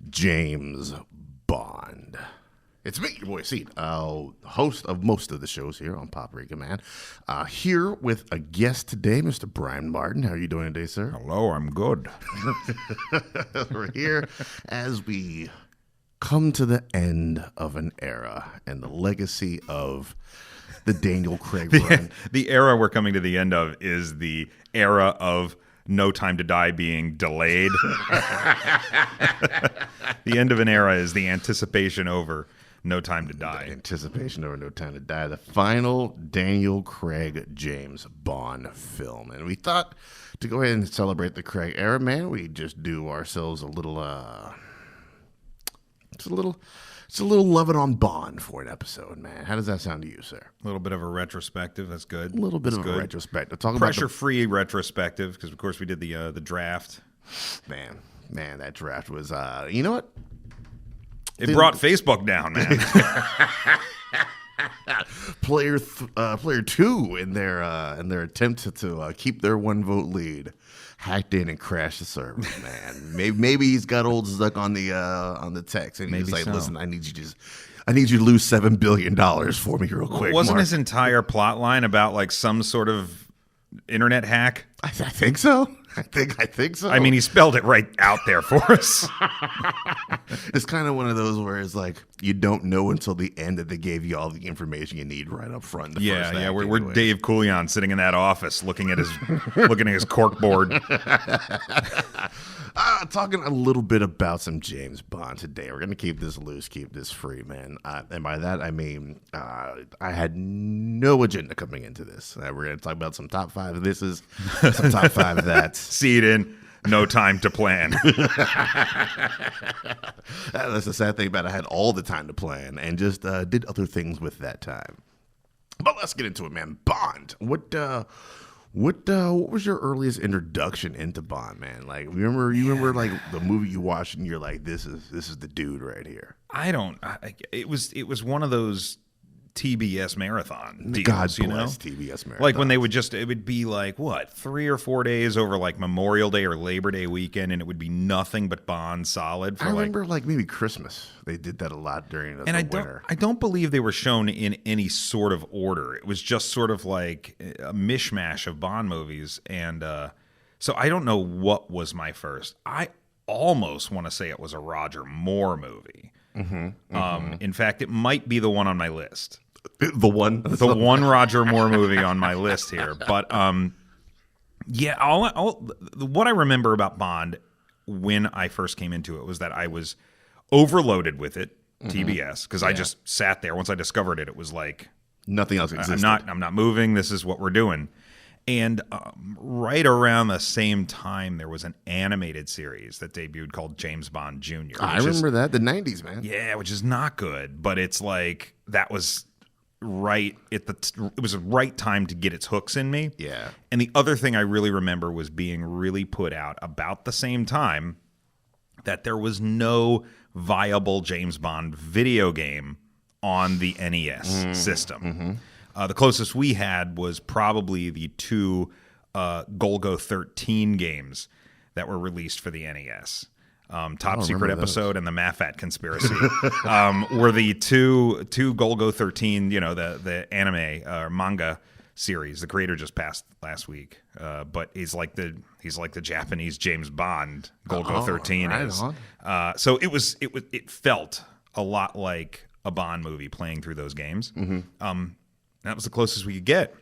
James Bond. It's me, your boy Seed, host of most of the shows here on Poprika, man. Here with a guest today, Mr. Brian Martin. How are you doing today, sir? Hello, I'm good. We're here as we come to the end of an era and the legacy of the Daniel Craig run. The era we're coming to the end of is the era of No Time to Die being delayed. The end of an era is the anticipation over No Time to Die. The anticipation over No Time to Die. The final Daniel Craig James Bond film. And we thought to go ahead and celebrate the Craig era, man, we just do ourselves a little loving on Bond for an episode, man. How does that sound to you, sir? A little bit of a retrospective. That's good. A little bit of a retrospective. Talk about pressure-free retrospective, because of course we did the draft. Man, that draft was. You know what? It brought Facebook down, man. Player two in their attempt to keep their one vote lead, hacked in and crashed the server. Man, maybe he's got old Zuck on the text, and he's like, "Listen, I need you to lose $7 billion for me real quick." Wasn't his entire plot line about like some sort of internet hack? I think so. I think so. I mean, he spelled it right out there for us. It's kind of one of those where it's like you don't know until the end that they gave you all the information you need right up front. We're Dave Coulion sitting in that office looking at his corkboard. Talking a little bit about some James Bond today. We're going to keep this loose, keep this free, man. And by that, I mean, I had no agenda coming into this. We're going to talk about some top five of this is, some top five of that. See it in no time to plan. That's the sad thing about it. I had all the time to plan and just did other things with that time. But let's get into it, man. Bond. What was your earliest introduction into Bond, man? Like, you remember like the movie you watched and you're like, this is the dude right here. It was one of those TBS marathon deals, God you know? bless TBS marathon. Like when they would it would be like, what, 3 or 4 days over like Memorial Day or Labor Day weekend, and it would be nothing but Bond solid. I remember like maybe Christmas. They did that a lot during the winter. I don't believe they were shown in any sort of order. It was just sort of like a mishmash of Bond movies. And so I don't know what was my first. I almost want to say it was a Roger Moore movie. In fact, it might be the one on my list. The one Roger Moore movie on my list here. But what I remember about Bond when I first came into it was that I was overloaded with it, TBS, because I just sat there. Once I discovered it, it was like nothing else existed. I'm not moving. This is what we're doing. And right around the same time, there was an animated series that debuted called James Bond Jr. I remember that, the 90s, man. Yeah, which is not good, but it's like that was right it was the right time to get its hooks in me. Yeah. And the other thing I really remember was being really put out about the same time that there was no viable James Bond video game on the NES system. The closest we had was probably the 2 Golgo 13 games that were released for the NES. Top Secret Episode and the Mafat Conspiracy were the two Golgo 13, the anime or manga series. The creator just passed last week, but he's like the Japanese James Bond. Golgo 13 is. So it felt a lot like a Bond movie playing through those games. That was the closest we could get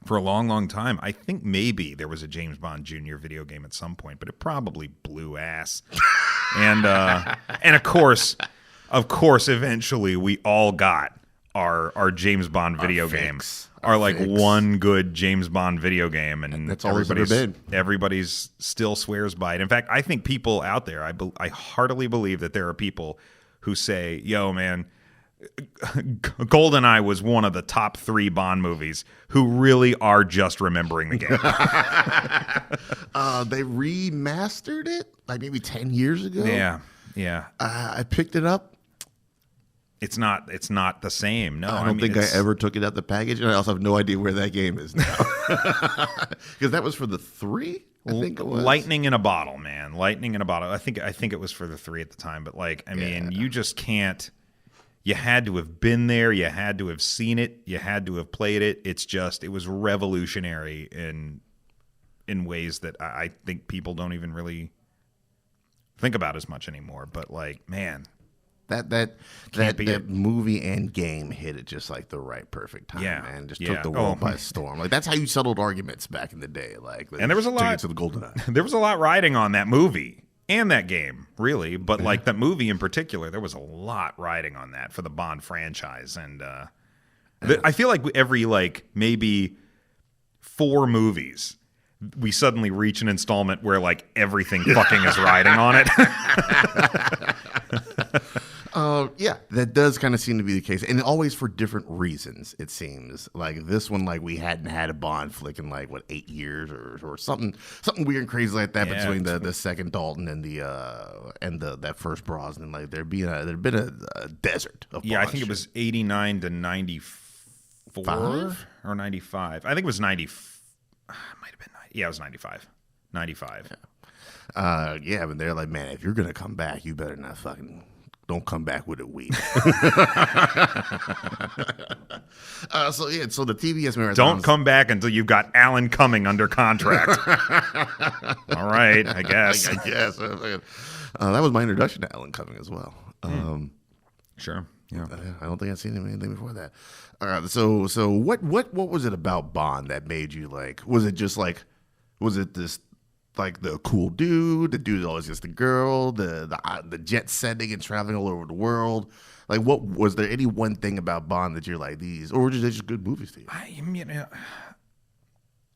for a long, long time. I think maybe there was a James Bond Jr. video game at some point, but it probably blew ass. And of course, eventually we all got our James Bond video game. Our like one good James Bond video game, and that's all it's ever been. Everybody's still swears by it. In fact, I think people out there, I heartily believe that there are people who say, "Yo, man, GoldenEye was one of the top 3 Bond movies," who really are just remembering the game. They remastered it like maybe 10 years ago. Yeah. I picked it up. It's not the same. No, I don't think I ever took it out the package, and I also have no idea where that game is now. Because that was for the 3? I think it was. Lightning in a bottle, man. Lightning in a bottle. I think it was for the 3 at the time, but like, I mean, you just can't. You had to have been there. You had to have seen it. You had to have played it. It was revolutionary in ways that I think people don't even really think about as much anymore. But like, man, that movie and game hit it just like the right perfect time, man. Just took the world by storm. Like that's how you settled arguments back in the day. Like, and there was a lot to the golden eye. There was a lot riding on that movie and that game, really. But like that movie in particular, there was a lot riding on that for the Bond franchise. And I feel like every like maybe 4 movies, we suddenly reach an installment where like everything fucking is riding on it. Yeah, that does kind of seem to be the case, and always for different reasons. It seems like this one, like we hadn't had a Bond flick in like 8 years or something weird and crazy like that between the second Dalton and that first Brosnan. Like there'd been a desert of Bond I think shit. it was 89 to 94 or 95. I think it was 90. Might have been 90. Yeah, it was 95. 95. Yeah, but they're like, man, if you're gonna come back, you better not fucking. Don't come back with it weak. So the TBS marathon. Don't come back until you've got Alan Cumming under contract. All right, I guess. I guess. That was my introduction to Alan Cumming as well. Sure. Yeah. I don't think I've seen him anything before that. So what was it about Bond that made you like? Was it this? Like the cool dude, the dude that always gets the girl, the jet setting and traveling all over the world. Like, what was there any one thing about Bond that you're like these, or were they just good movies to you?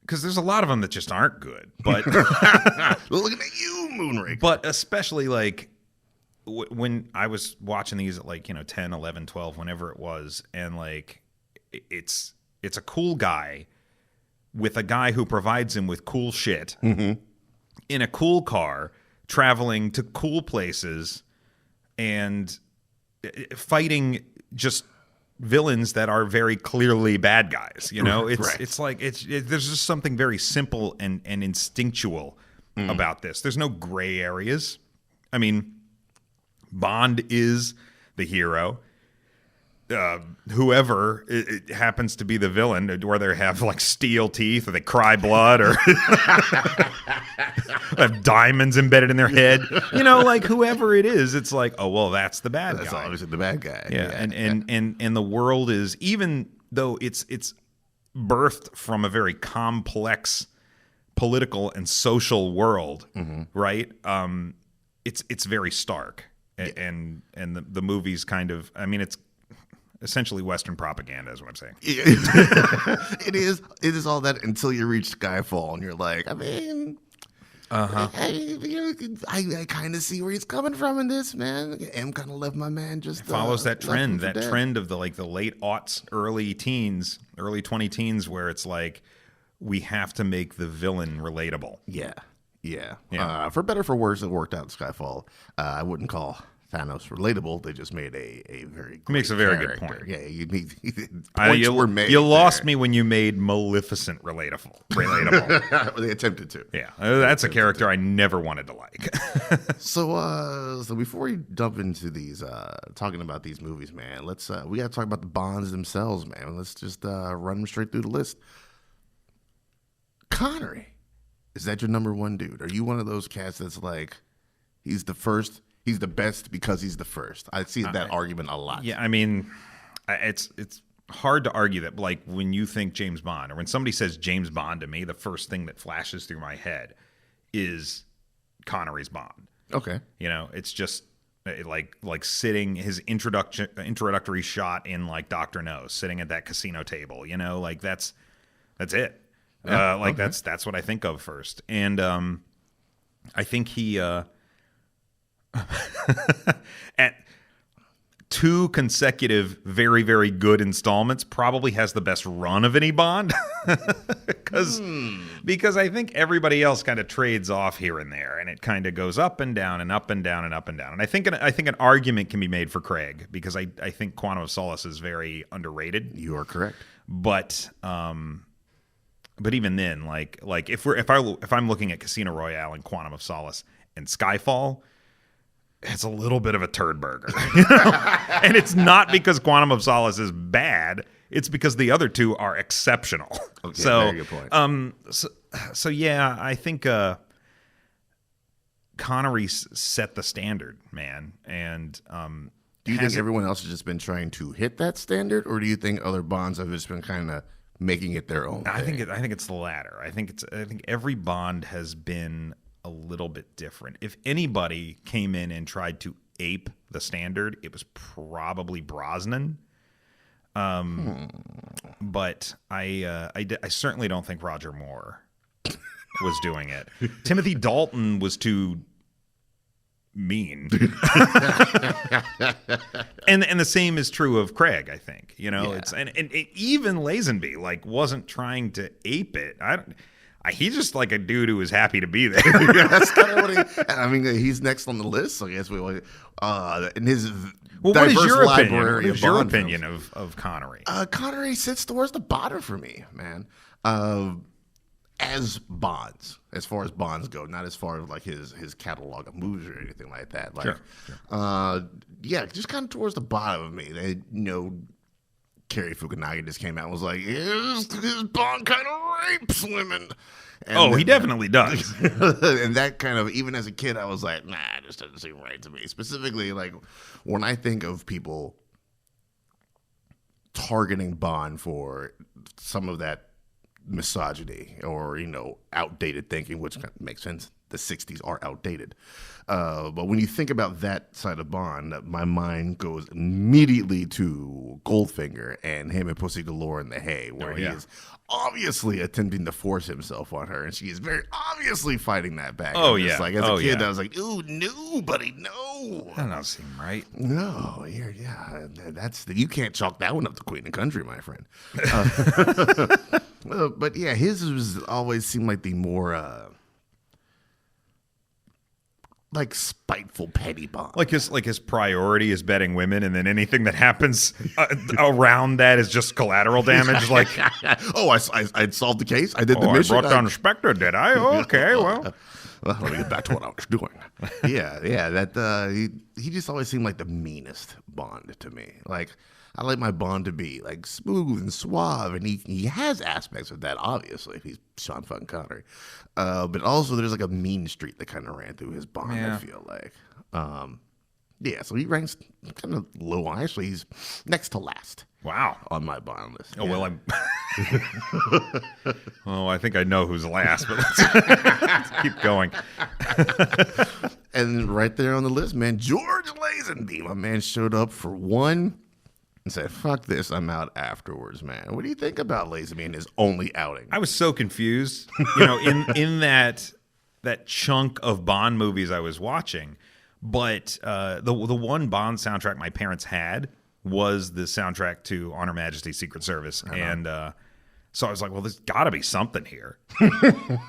Because there's a lot of them that just aren't good. But looking at you, Moonraker. But especially like when I was watching these at like 10, 11, 12, whenever it was, and like it's a cool guy with a guy who provides him with cool shit. Mm-hmm. In a cool car, traveling to cool places, and fighting just villains that are very clearly bad guys. It's like there's just something very simple and instinctual about this. There's no gray areas. I mean, Bond is the hero. Whoever it happens to be the villain, whether they have like steel teeth or they cry blood or have diamonds embedded in their head, like whoever it is, it's like, oh well, that's the bad guy. That's obviously the bad guy. Yeah, and the world is, even though it's birthed from a very complex political and social world, right? It's very stark, and the movie's kind of, I mean, it's essentially Western propaganda is what I'm saying. It is all that until you reach Skyfall and you're like, I mean, I kind of see where he's coming from in this, man. M kind of left my man just follows that trend of the late aughts, early teens, early 20 teens, where it's like we have to make the villain relatable. Yeah. For better or for worse, it worked out in Skyfall. I wouldn't call Thanos relatable. They just made a very great makes a very character. good point. Yeah, points were made. You lost me when you made Maleficent relatable. They attempted to. Yeah, that's a character I never wanted to like. So before we jump into these talking about these movies, man, we got to talk about the Bonds themselves, man. Let's just run them straight through the list. Connery, is that your number one dude? Are you one of those cats that's like, he's the first? He's the best because he's the first. I see that argument a lot. Yeah, I mean, it's hard to argue that. Like when you think James Bond, or when somebody says James Bond to me, the first thing that flashes through my head is Connery's Bond. Okay, it's just like sitting, his introductory shot in like Dr. No, sitting at that casino table. Like that's it. Yeah, that's what I think of first, and I think he. At 2 consecutive very, very good installments, probably has the best run of any Bond. because I think everybody else kind of trades off here and there, and it kind of goes up and down and up and down and up and down. And I think an argument can be made for Craig, because I think Quantum of Solace is very underrated. You are correct. But But even then, like if I'm looking at Casino Royale and Quantum of Solace and Skyfall, it's a little bit of a turd burger. And it's not because Quantum of Solace is bad. It's because the other two are exceptional. Okay, so, very good point. So yeah, I think Connery set the standard, man. And do you think everyone else has just been trying to hit that standard, or do you think other Bonds have just been kind of making it their own I thing? think it's the latter. I think every Bond has been a little bit different. If anybody came in and tried to ape the standard, it was probably Brosnan. But I certainly don't think Roger Moore was doing it. Timothy Dalton was too mean. and the same is true of Craig, I think. You know, it's and even Lazenby like wasn't trying to ape it. He's just like a dude who was happy to be there. Yeah, that's kind of what I mean, he's next on the list, so I guess in his what is your library opinion? What is your opinion of Connery? Connery sits towards the bottom for me, man. As Bonds, as far as Bonds go, not as far as like his catalog of movies or anything like that. Like, Sure. Yeah, just kind of towards the bottom of me. They, Cary Fukunaga just came out and was like, "Is Bond kind of rapes women?" And he definitely does. And that kind of, even as a kid, I was like, "Nah, it just doesn't seem right to me." Specifically, like when I think of people targeting Bond for some of that misogyny or outdated thinking, which makes sense. The 60s are outdated. But when you think about that side of Bond, my mind goes immediately to Goldfinger and him and Pussy Galore in The Hay, where he is obviously attempting to force himself on her, and she is very obviously fighting that back. Like as a kid, I was like, "Ooh, no, buddy, no." That doesn't seem right. No, you can't chalk that one up to Queen and Country, my friend. But yeah, his was always seemed like the more like spiteful petty Bond. Like his priority is betting women, and then anything that happens around that is just collateral damage. Like, I solved the case. I did the mission. I brought down Spectre, did I? Okay, well, let me get back to what I was doing. That he just always seemed like the meanest Bond to me. Like, I like my Bond to be like smooth and suave, and he has aspects of that. Obviously, he's Sean fucking Connery, but also there's like a mean streak that kind of ran through his Bond. I feel like, so he ranks kind of low. Actually, he's next to last. Wow, on my Bond list. Oh well, I think I know who's last, but let's keep going. And right there on the list, man, George Lazenby, my man, showed up for one. And said, "Fuck this, I'm out afterwards, man." What do you think about Lazenby and his only outing? I was so confused, in that chunk of Bond movies I was watching. But the one Bond soundtrack my parents had was the soundtrack to On Her Majesty's Secret Service, and so I was like, "Well, there's got to be something here."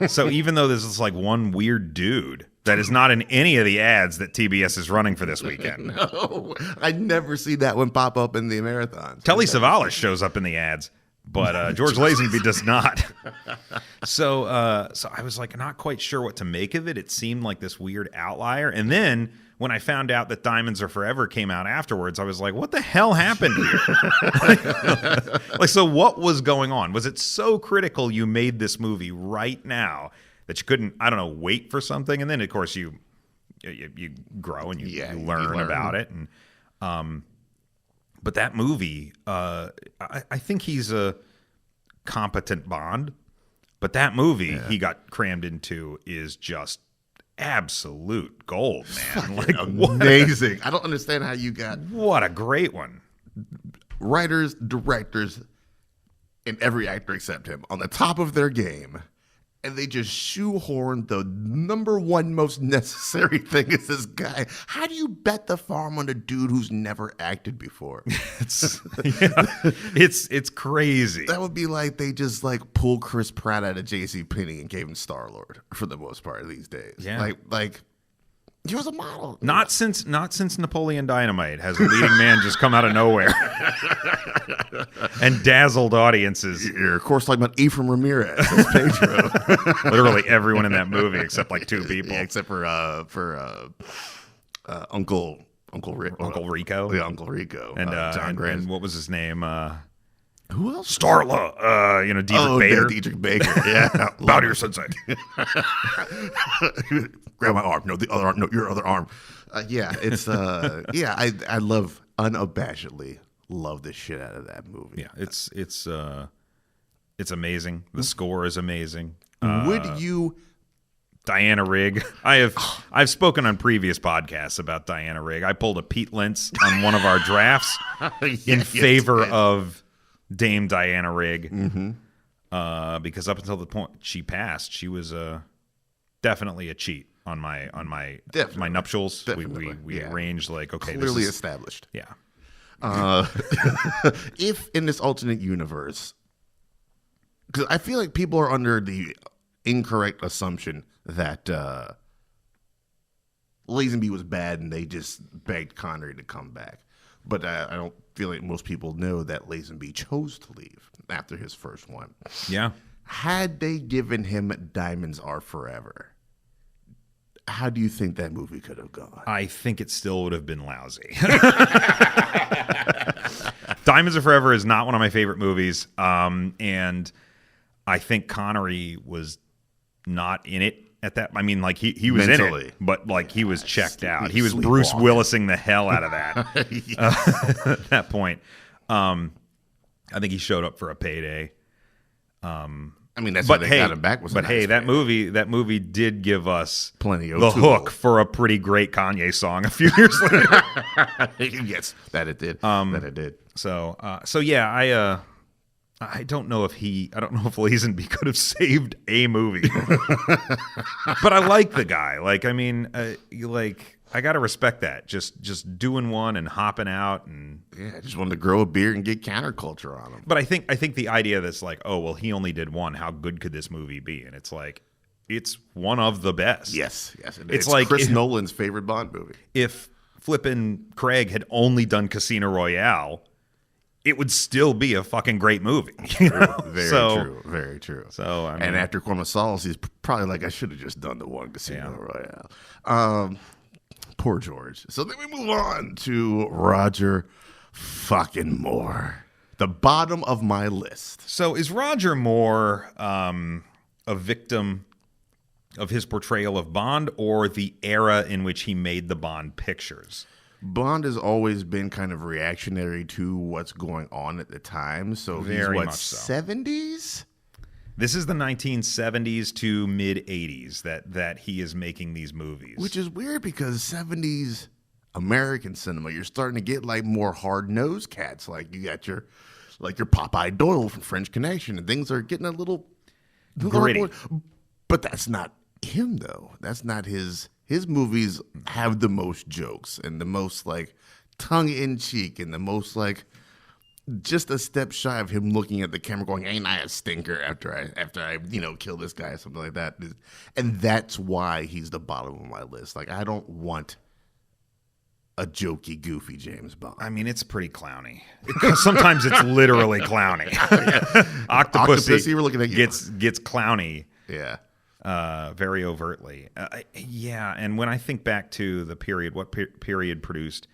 So even though this is like one weird dude that is not in any of the ads that TBS is running for this weekend. No, I never see that one pop up in the marathons. Telly Savalas shows up in the ads, but George Lazenby does not. So I was like not quite sure what to make of it. It seemed like this weird outlier. And then when I found out that Diamonds Are Forever came out afterwards, I was like, what the hell happened here? So what was going on? Was it so critical you made this movie right now that you couldn't, I don't know, wait for something? And then, of course, you grow and you learn about it. And but that movie, I think he's a competent Bond. But that movie he got crammed into is just absolute gold, man. Like amazing. I don't understand how you got what a great one. Writers, directors, and every actor except him on the top of their game. And they just shoehorned the number one most necessary thing is this guy. How do you bet the farm on a dude who's never acted before? It's crazy. That would be like they just like pulled Chris Pratt out of JCPenney and gave him Star-Lord for the most part these days. Yeah. Like He was a model. Not since Napoleon Dynamite has a leading man just come out of nowhere and dazzled audiences. You're, of course, talking about Ephraim Ramirez as Pedro. Literally everyone in that movie except like two people. Yeah, except for Uncle Rico. Yeah, Uncle Rico. And John Grant. and what was his name? Who else? Starla. Dietrich Bader. Dietrich Bader. Yeah. Bow to your sensei. Grab my arm. No, the other arm. No, your other arm. It's I unabashedly love the shit out of that movie. Yeah, it's amazing. The score is amazing. Would you? Diana Rigg. I've spoken on previous podcasts about Diana Rigg. I pulled a Pete Lentz on one of our drafts in favor of Dame Diana Rigg, because up until the point she passed, she was definitely a cheat on my nuptials. Definitely. We arranged like, okay, Clearly this is established. yeah. If in this alternate universe, because I feel like people are under the incorrect assumption that Lazenby was bad and they just begged Connery to come back. But I don't feel like most people know that Lazenby chose to leave after his first one. Yeah. Had they given him Diamonds Are Forever, how do you think that movie could have gone? I think it still would have been lousy. Diamonds Are Forever is not one of my favorite movies, and I think Connery was not in it at that. I mean, like he was Mentally. in it, but like he was checked out. He was Sleepwalking. Bruce Willising the hell out of that at that point. I think he showed up for a payday. I mean, that's why they got him back. That movie did give us Plenty of the Tubo. hook for a pretty great Kanye song a few years later. Yes, that it did. That it did. So yeah, I don't know if Lazenby could have saved a movie, but I like the guy. Like, I mean, I gotta respect that. Just doing one and hopping out and I just wanted to grow a beard and get counterculture on him. But I think the idea that's like, oh well, he only did one. How good could this movie be? And it's like, it's one of the best. Yes. It's like Chris Nolan's favorite Bond movie. If flippin' Craig had only done Casino Royale, it would still be a fucking great movie. Very true. So, I mean, and after Quantum of Solace, he's probably like, I should have just done the one Casino Royale. Poor George. So then we move on to Roger fucking Moore, the bottom of my list. So is Roger Moore a victim of his portrayal of Bond or the era in which he made the Bond pictures? Bond has always been kind of reactionary to what's going on at the time. So Very he's much so. 70s? This is the 1970s to mid-80s that he is making these movies. Which is weird because 70s American cinema, you're starting to get like more hard-nosed cats. Like you got your Popeye Doyle from French Connection, and things are getting a little gritty. But that's not him though. That's not his movies have the most jokes and the most like tongue-in-cheek and the most like just a step shy of him looking at the camera going, ain't I a stinker after I kill this guy or something like that. And that's why he's the bottom of my list. Like I don't want a jokey, goofy James Bond. I mean, it's pretty clowny. Sometimes it's literally clowny. Octopussy, we're looking at you. Gets clowny. Yeah. Very overtly. And when I think back to the period, what period produced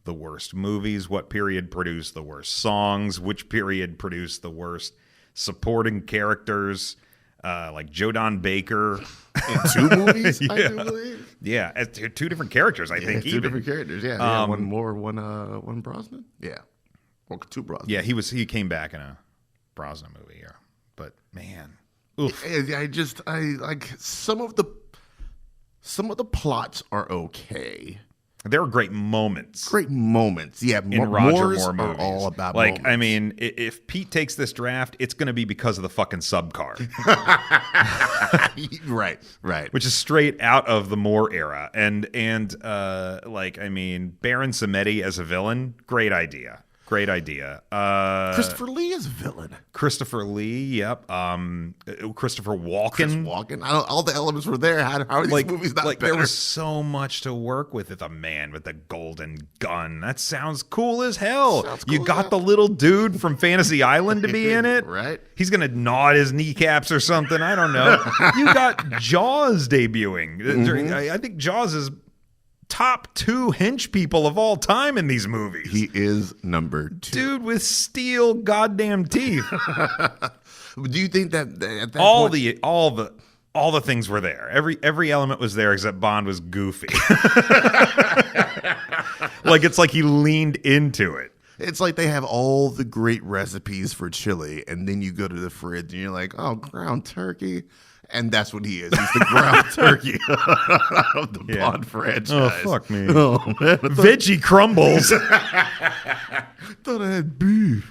the worst movies, what period produced the worst songs, which period produced the worst supporting characters, like Joe Don Baker. In two movies, yeah. I do believe. Yeah, two different characters, I think. Two different characters, yeah. One Brosnan? Yeah. Well, two Brosnan. Yeah, he came back in a Brosnan movie, yeah. But man. Oof. I like some of the plots are okay. There are great moments. Yeah. In Roger Moores Moore movies. Are all about like, moments. I mean, if Pete takes this draft, it's going to be because of the fucking sub car. Right. Which is straight out of the Moore era. And Baron Samedi as a villain, great idea. Great idea. Christopher Lee is villain. Christopher Lee, yep. Christopher Walken. Chris Walken. All the elements were there. How are these movies not better? There was so much to work with. The man with the golden gun. That sounds cool as hell. You got the little dude from Fantasy Island to be in it. Right. He's going to gnaw at his kneecaps or something. I don't know. You got Jaws debuting. I think Jaws is top 2 hench people of all time in these movies. He is number 2. Dude with steel goddamn teeth. Do you think that at that all point, the things were there. Every element was there except Bond was goofy. It's like he leaned into it. It's like they have all the great recipes for chili, and then you go to the fridge and you're like, oh, ground turkey. And that's what he is. He's the ground turkey of the Bond franchise. Oh, fuck me. Oh, man. Veggie crumbles. Thought I had beef.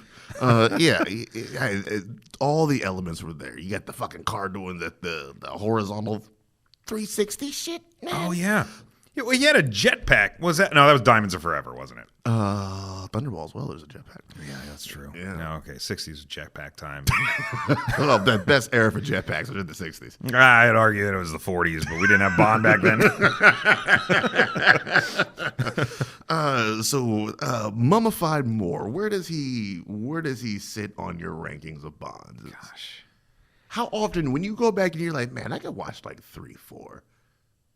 All the elements were there. You got the fucking car doing the horizontal 360 shit, man. Oh, yeah. Well, he had a jetpack. Was that? No, that was Diamonds Are Forever, wasn't it? Thunderball as well. There's a jetpack. Yeah, that's true. Yeah. No, okay. 60s was jetpack time. Well, the best era for jetpacks was in the 60s. I'd argue that it was the 40s, but we didn't have Bond back then. Mummified Moore. Where does he sit on your rankings of Bonds? Gosh. How often, when you go back and you're like, man, I could watch like 3-4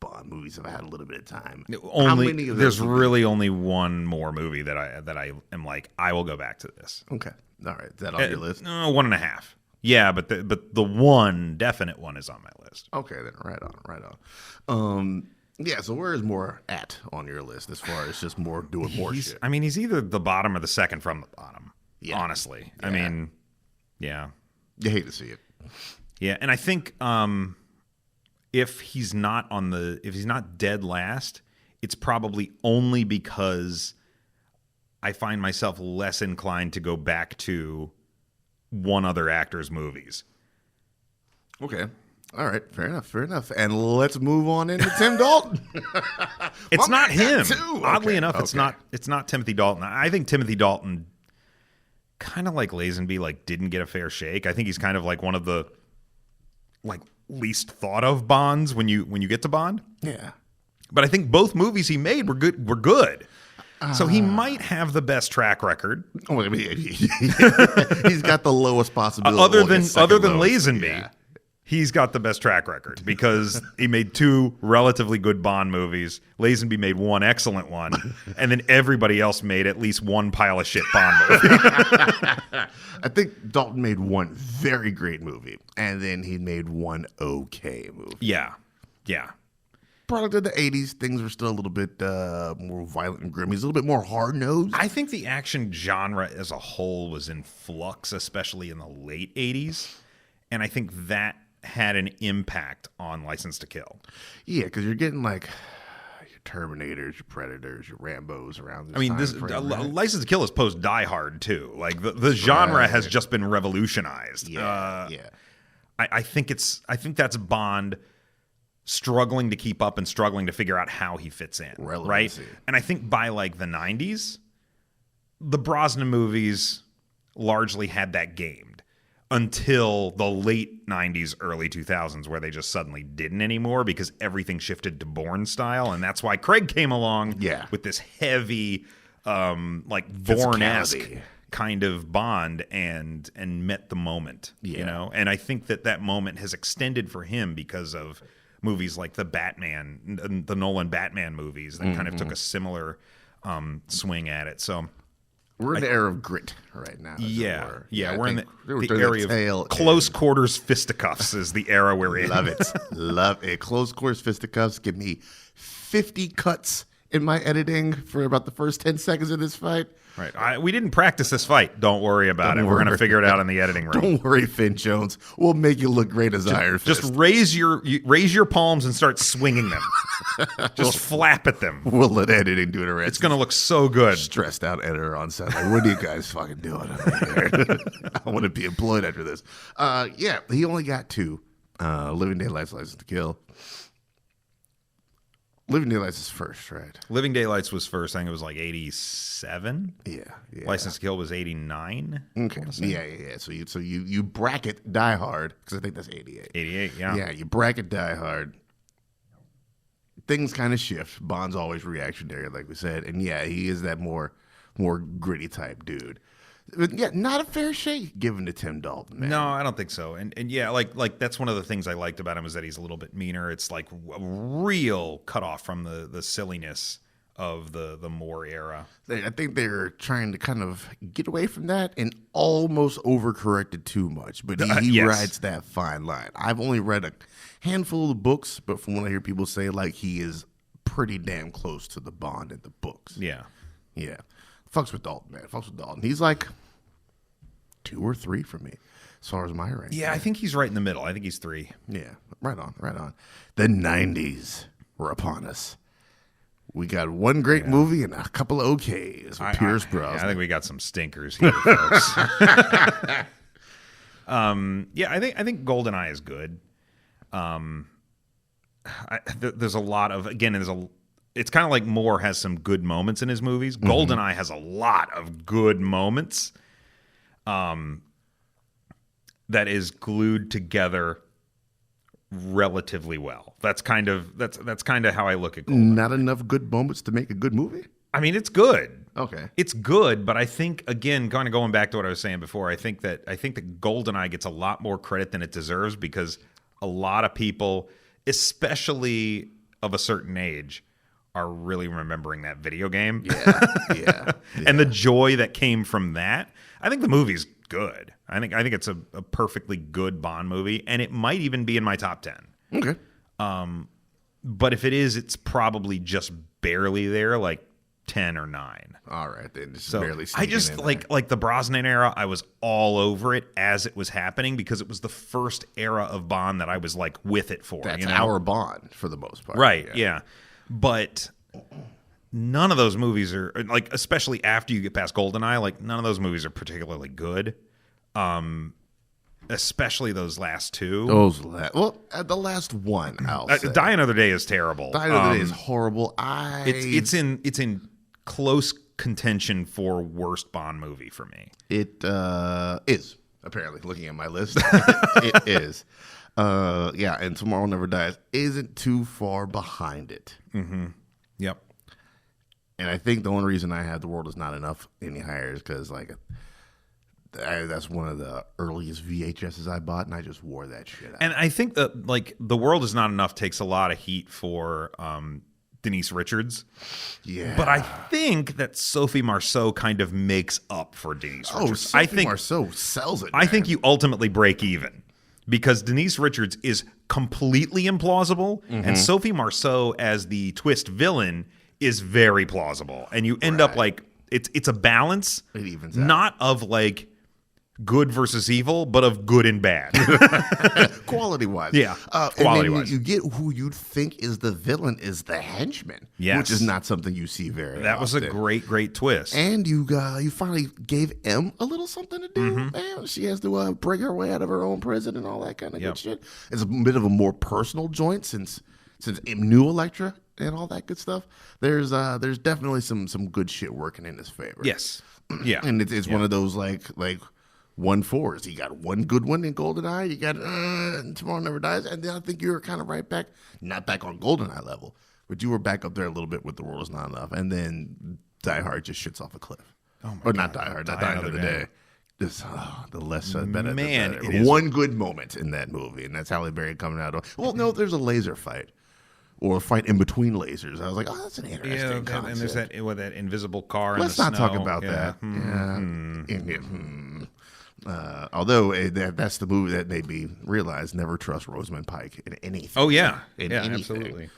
Bond movies if I had a little bit of time. There's really only one more movie that I am like, I will go back to this. Okay. All right. Is that on your list? 1.5. Yeah, but the one definite one is on my list. Okay, then right on. Yeah, so where is Moore at on your list as far as just more doing more shit? I mean, he's either the bottom or the second from the bottom. Yeah. Honestly. Yeah. I mean, yeah. You hate to see it. Yeah, and I think if he's not dead last, it's probably only because I find myself less inclined to go back to one other actor's movies. Okay. All right. Fair enough. And let's move on into Tim Dalton. It's not him. Oddly Okay. enough, it's not Timothy Dalton. I think Timothy Dalton, kind of like Lazenby, didn't get a fair shake. I think he's kind of like one of the least thought of Bonds when you get to Bond. Yeah. But I think both movies he made were good. So he might have the best track record. Oh, I mean, he's got the lowest possibility. Other than Lazenby, yeah. he's got the best track record because he made 2 relatively good Bond movies. Lazenby made 1 excellent one, and then everybody else made at least 1 pile of shit Bond movie. I think Dalton made 1 very great movie, and then he made 1 okay movie. Yeah. Product of the 80s, things were still a little bit more violent and grim. He's a little bit more hard-nosed. I think the action genre as a whole was in flux, especially in the late 80s, and I think that had an impact on License to Kill. Yeah, because you're getting your Terminators, your Predators, your Rambos around this time this frame, right? License to Kill is post Die Hard too. The genre has just been revolutionized. Yeah. I think that's Bond struggling to keep up and struggling to figure out how he fits in. Relevancy. Right? And I think by the 90s, the Brosnan movies largely had that gamed until the late 90s, early 2000s, where they just suddenly didn't anymore because everything shifted to Bourne style. And that's why Craig came along with this heavy, Bourne-esque kind of Bond and met the moment, And I think that moment has extended for him because of movies like the Nolan Batman movies that kind of took a similar swing at it. So we're in the era of grit right now. We're in the area of close quarters fisticuffs is the era we're in. Love it. Close quarters fisticuffs. Give me 50 cuts in my editing for about the first 10 seconds of this fight. Right. We didn't practice this fight. Don't worry about it. We're going to figure it out in the editing room. Don't worry, Finn Jones. We'll make you look great as Iron Fist. Just raise your palms and start swinging them. Just flap at them. We'll let editing do the rest. It's going to look so good. Stressed out editor on set. What are you guys fucking doing over here? I want to be employed after this. He only got 2. Living Daylights, License to Kill. Living Daylights is first, right? Living Daylights was first. I think it was like 87. Yeah. License to Kill was 89. Okay. Yeah. So you bracket Die Hard because I think that's 88. 88. Yeah. Yeah. You bracket Die Hard. Things kind of shift. Bond's always reactionary, like we said, and yeah, he is that more gritty type dude. But yeah, not a fair shake given to Tim Dalton, man. No, I don't think so. And yeah, like that's one of the things I liked about him is that he's a little bit meaner. It's like a real cutoff from the silliness of the Moore era. I think they're trying to kind of get away from that and almost overcorrected too much. But he Yes. rides that fine line. I've only read a handful of the books, but from what I hear people say, like he is pretty damn close to the Bond in the books. Yeah. Yeah. Fucks with Dalton, man. Fucks with Dalton. He's like 2 or 3 for me, as far as my rank. Yeah, I think he's right in the middle. I think he's 3. Yeah. Right on. The 90s were upon us. We got one great movie and a couple of OKs with Pierce Brosnan. I think we got some stinkers here, folks. Yeah, I think GoldenEye is good. There's a lot of it's kind of like Moore has some good moments in his movies. GoldenEye has a lot of good moments. That is glued together relatively well. That's kind of how I look at GoldenEye. Not enough good moments to make a good movie? I mean, it's good. Okay. It's good, but I think, again, kind of going back to what I was saying before, I think that GoldenEye gets a lot more credit than it deserves because a lot of people, especially of a certain age, are really remembering that video game. Yeah. And the joy that came from that. I think the movie's good. I think it's a perfectly good Bond movie, and it might even be in my top 10. Okay. But if it is, it's probably just barely there, like 10 or 9. All right, then. Just So barely I just sneaking in like the Brosnan era. I was all over it as it was happening because it was the first era of Bond that I was like with it for. there. That's you know? our Bond for the most part. Right? Yeah. But none of those movies are like, especially after you get past GoldenEye. Like none of those movies are particularly good. Especially those last 2. The last one. I'll say. Die Another Day is terrible. Die Another Day is horrible. It's in close contention for worst Bond movie for me. It is, apparently, looking at my list. It is. Yeah, and Tomorrow Never Dies isn't too far behind it. Mm-hmm. Yep. And I think the only reason I have The World Is Not Enough any higher is because, like, that's one of the earliest VHSs I bought, and I just wore that shit out. And I think that, like, The World Is Not Enough takes a lot of heat for Denise Richards. Yeah. But I think that Sophie Marceau kind of makes up for Denise Richards. Sophie Marceau sells it, man. I think you ultimately break even because Denise Richards is completely implausible, and Sophie Marceau as the twist villain is very plausible. And you end up like, it's a balance, It evens out. not of like good versus evil, but of good and bad. Quality-wise. Yeah, And quality-wise. then you get who you'd think is the villain is the henchman, Yes. which is not something you see very That was a often. great twist. And you finally gave M a little something to do. Mm-hmm. Man, she has to break her way out of her own prison and all that kind of Yep. good shit. It's a bit of a more personal joint since M knew Elektra and all that good stuff. There's definitely some good shit working in his favor. Yes. Yeah. And it's one of those like 1/4s. You got one good one in GoldenEye. You got Tomorrow Never Dies, and then I think you were kind of right back, not back on GoldenEye level, but you were back up there a little bit with The World Is Not Enough, and then Die Hard just shits off a cliff. Oh my or God. not Die Hard, not Die Another Day. Just the less said better. Man, the better. it is- One good moment in that movie, and that's Halle Berry coming out. Well, no, there's a laser fight. Or a fight in between lasers. I was like, oh, that's an interesting concept. And there's that invisible car. Let's in the not snow. talk about Yeah. that. Although that's the movie that made me realize never trust Rosamund Pike in anything. Oh yeah, In yeah, anything. absolutely.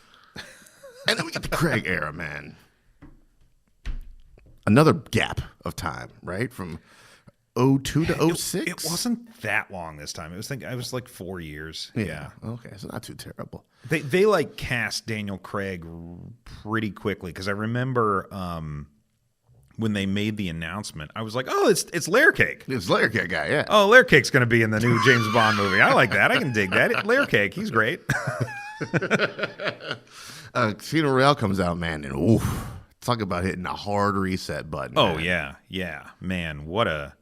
And then we got the Craig era, man. Another gap of time, right? From 02 to 06? It wasn't that long this time. I was like 4 years. Yeah. Okay, so not too terrible. They like cast Daniel Craig pretty quickly because I remember when they made the announcement, I was like, oh, it's Layer Cake. It's Layer Cake guy, yeah. Oh, Layer Cake's going to be in the new James Bond movie. I like that. I can dig that. Layer Cake, he's great. Casino Royale comes out, man, and oof, talk about hitting a hard reset button. Oh man. yeah, man. What a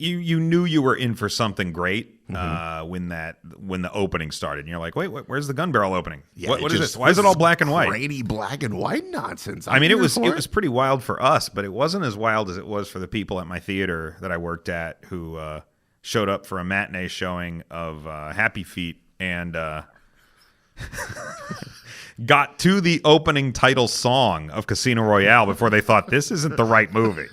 you knew you were in for something great when the opening started. And you're like, wait, where's the gun barrel opening? Yeah, What is this? Why is it all black and white? Grainy black and white nonsense. I mean, it was pretty wild for us, but it wasn't as wild as it was for the people at my theater that I worked at who showed up for a matinee showing of Happy Feet and got to the opening title song of Casino Royale before they thought this isn't the right movie.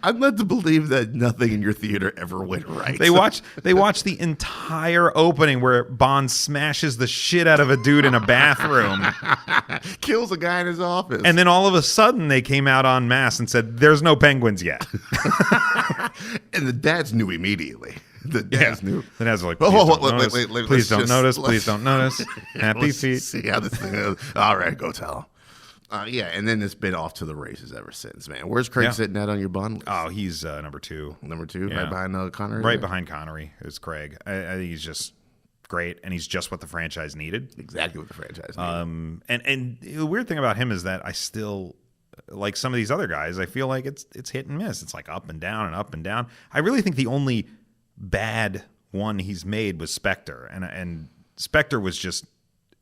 I'm led to believe that nothing in your theater ever went right. They watched the entire opening where Bond smashes the shit out of a dude in a bathroom, kills a guy in his office, and then all of a sudden they came out en masse and said, "There's no penguins yet." and the dads knew immediately. The dads knew. The dads were like, wait, please don't notice. Please don't notice. Happy Feet. See how this thing goes. All right, go tell him. Yeah, and then it's been off to the races ever since, man. Where's Craig sitting at on your Bond list? Oh, he's number 2. Number 2, Yeah. right behind Connery? Right behind Connery is Craig. I think he's just great, and he's just what the franchise needed. Exactly what the franchise needed. And the weird thing about him is that I still, like some of these other guys, I feel like it's hit and miss. It's like up and down and up and down. I really think the only bad one he's made was Spectre, and Spectre was just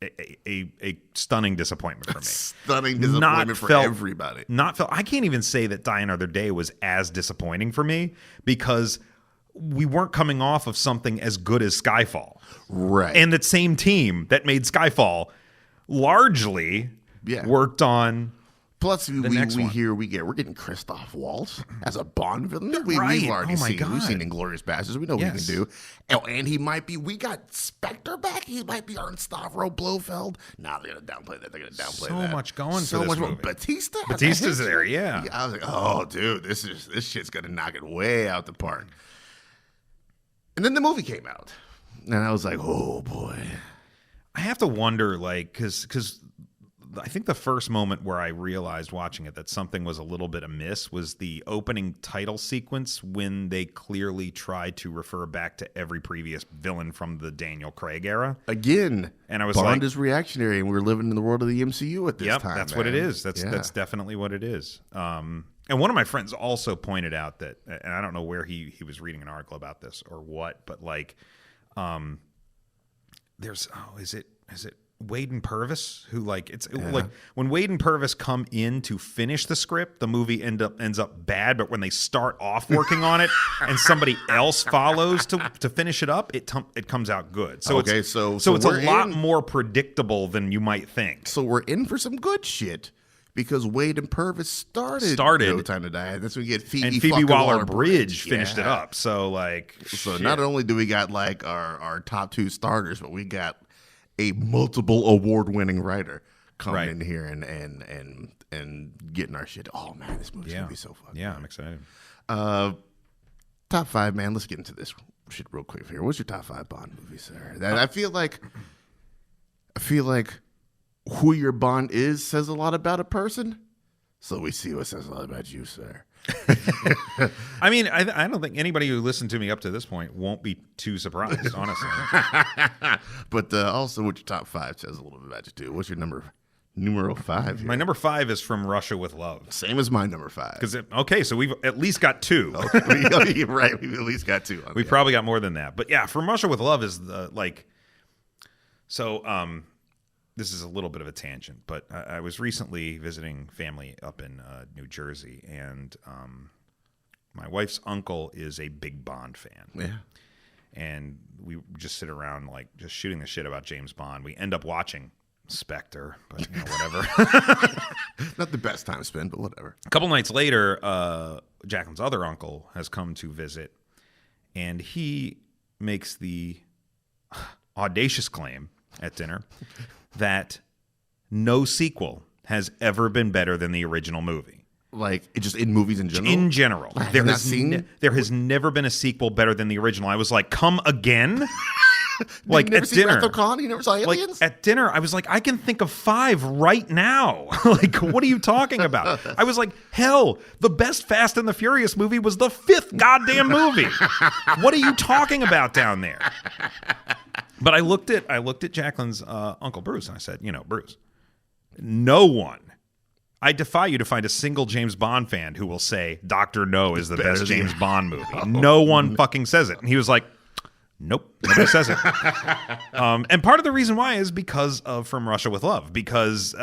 a stunning disappointment for me. Stunning disappointment for everybody. I can't even say that Die Another Day was as disappointing for me because we weren't coming off of something as good as Skyfall. Right. And that same team that made Skyfall largely worked on. Plus, we're getting Christoph Waltz as a Bond villain. We've already seen. God. We've seen Inglourious Basterds. We know what he can do. And he might be. We got Spectre back. He might be Ernst Stavro Blofeld. Nah, they're gonna downplay that. They're gonna downplay that. So much going for this movie. Batista's there. Yeah. I was like, oh, dude, this shit's gonna knock it way out the park. And then the movie came out, and I was like, oh boy. I have to wonder, like, because I think the first moment where I realized watching it that something was a little bit amiss was the opening title sequence when they clearly tried to refer back to every previous villain from the Daniel Craig era. Again, and I was Bond is reactionary, and we're living in the world of the MCU at this time. That's what it is. That's definitely what it is. And one of my friends also pointed out that, and I don't know where he was reading an article about this or what, but like, is it Wade and Purvis, who like like when Wade and Purvis come in to finish the script, the movie ends up bad. But when they start off working on it and somebody else follows to finish it up, it comes out good. So it's a lot more predictable than you might think. So we're in for some good shit because Wade and Purvis started No Time to Die. That's when we get Phoebe Waller-Bridge finished it up. So like, not only do we got like our top 2 starters, but we got a multiple award-winning writer coming in here and getting our shit. Oh man, this movie's gonna be so fun. Yeah, I'm excited. Top 5, man. Let's get into this shit real quick here. What's your top 5 Bond movies, sir? I feel like who your Bond is says a lot about a person. So we see what says a lot about you, sir. I mean, I don't think anybody who listened to me up to this point won't be too surprised, honestly. But also, what your top 5 says a little bit about you too. What's your numero 5? Here? My number 5 is From Russia with Love. Same as my number 5. So we've at least got 2. Okay. You're right. We've at least got 2. We probably got more than that. But yeah, From Russia with Love is this is a little bit of a tangent, but I was recently visiting family up in New Jersey, and my wife's uncle is a big Bond fan. Yeah. And we just sit around, like, just shooting the shit about James Bond. We end up watching Spectre, but whatever. Not the best time spent, but whatever. A couple nights later, Jacqueline's other uncle has come to visit, and he makes the audacious claim at dinner that no sequel has ever been better than the original movie. Like, just in movies in general? In general. There has never been a sequel better than the original. I was like, come again? Like, at dinner. Wrath of Khan? You never saw Aliens? Like, at dinner, I was like, I can think of 5 right now. Like, what are you talking about? I was like, hell, the best Fast and the Furious movie was the 5th goddamn movie. What are you talking about down there? But I looked at Jacqueline's uncle Bruce, and I said, Bruce, No one. I defy you to find a single James Bond fan who will say Dr. No is the best James Bond movie. No one fucking says it. And he was like, nope, nobody says it. And part of the reason why is because of From Russia with Love. Because,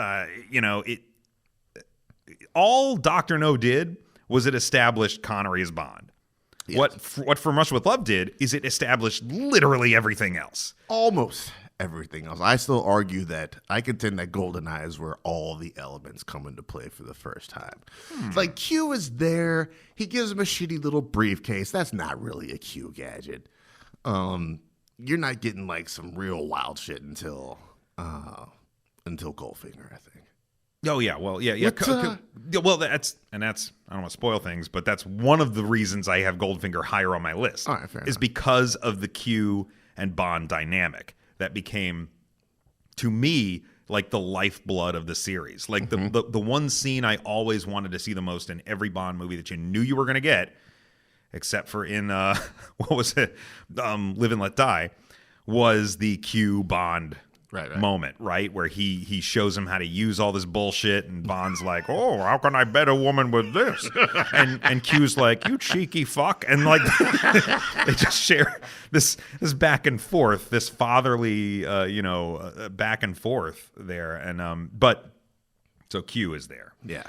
all Dr. No did was it established Connery as Bond. Yes. What From Russia with Love did is it established literally everything else. Almost everything else. I still argue that I contend that GoldenEye is where all the elements come into play for the first time. It's like Q is there. He gives him a shitty little briefcase. That's not really a Q gadget. You're not getting like some real wild shit until Goldfinger, I think. Oh yeah, well yeah. Well, that's I don't want to spoil things, but that's one of the reasons I have Goldfinger higher on my list. All right, fair is enough. Because of the Q and Bond dynamic that became, to me, like the lifeblood of the series. Like the one scene I always wanted to see the most in every Bond movie that you knew you were going to get, except for in what was it, Live and Let Die, was the Q Bond. Right. Moment, right? Where he shows him how to use all this bullshit, and Bond's like, oh, how can I bet a woman with this? And Q's like, you cheeky fuck. And like they just share this back and forth, this fatherly back and forth there. And but so Q is there. Yeah.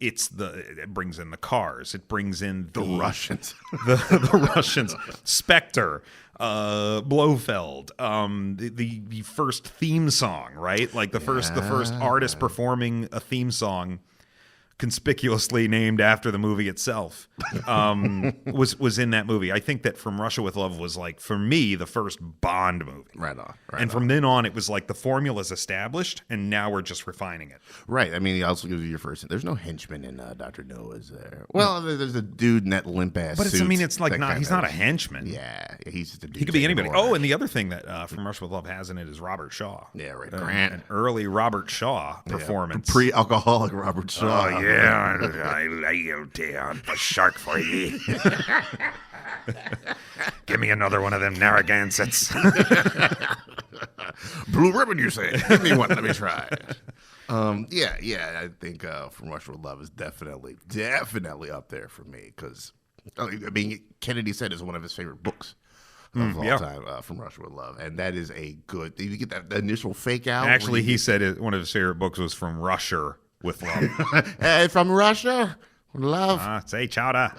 It brings in the cars. It brings in the Russians. the Russians. Spectre. Blofeld, the first theme song, right? Like the first artist performing a theme song, conspicuously named after the movie itself, was in that movie. I think that From Russia with Love was, like, for me, the first Bond movie. Right on. From then on, it was like the formula's established, and now we're just refining it. Right. I mean, he also gives you your first. There's no henchman in Dr. No, is there? Well, there's a dude in that limp ass. But it's like not. He's not a henchman. Yeah, he's just a dude. He could be anybody. Oh, and the other thing that From Russia with Love has in it is Robert Shaw. Yeah, right. Grant, an early Robert Shaw performance, pre-alcoholic Robert Shaw. Oh yeah, I lay down the shark for you. Give me another one of them Narragansetts. Blue ribbon, you say? Give me one. Let me try. Yeah. I think From Russia with Love is definitely up there for me because, I mean, Kennedy said it's one of his favorite books of all time, From Russia with Love, and that is a good. You get that initial fake out. Actually, he said one of his favorite books was From Russia with Love. Hey, from Russia. Love. Say chowder.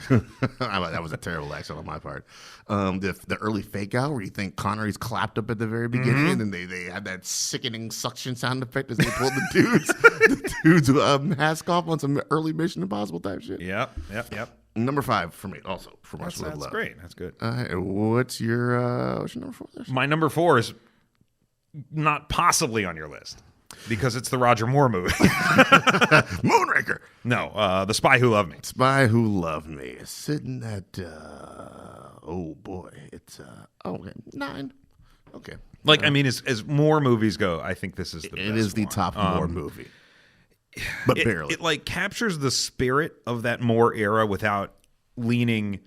That was a terrible accent on my part. The early fake out where you think Connery's clapped up at the very beginning, and then they had that sickening suction sound effect as they pulled the dude's mask off on some early Mission Impossible type shit. Yep. Number 5 for me, also From Russia with Love. That's great. That's good. What's your number 4? My number 4 is not possibly on your list. Because it's the Roger Moore movie. Moonraker. No, The Spy Who Loved Me. Spy Who Loved Me is sitting at, oh boy, it's, 9. Okay. Like, I mean, as Moore movies go, I think this is the best It is the top Moore movie. But barely. It, like, captures the spirit of that Moore era without leaning